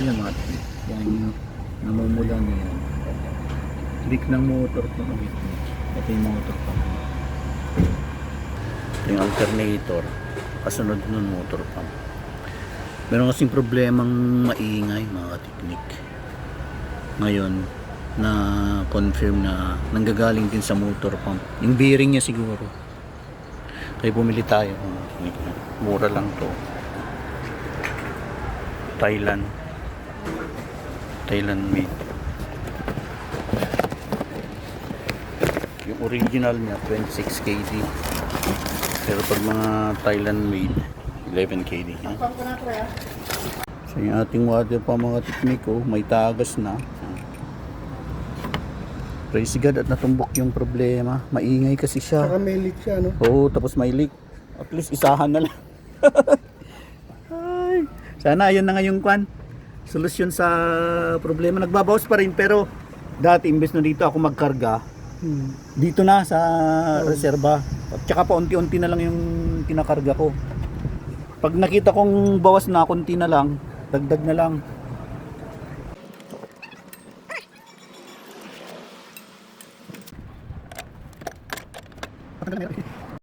Yan mga technique. Yan yung namumula na yan. Leak ng motor po. Ito yung motor pa. Ito yung alternator. Kasunod nun motor pump. Meron kasing problemang maingay mga technique. Ngayon na confirm na nanggagaling din sa motor pump. Yung bearing niya siguro. Kaya bumili tayo mga technique. Mura lang to. Thailand made. Yung original niya 26 kd. Pero pag mga Thailand made 11 kd. So yung ating water pa mga technique, may tagas na. Praise God at natumbok yung problema. Maingay kasi siya. Saka may leak siya, no? Oo, tapos may leak. At least isahan na lang. Ay, sana ayun na nga yung solusyon sa problema. Nagbabawas pa rin pero dati imbes na dito ako magkarga, dito na sa reserba. At saka pa unti-unti na lang yung kinakarga ko. Pag nakita kong bawas na, konti na lang, dagdag na lang.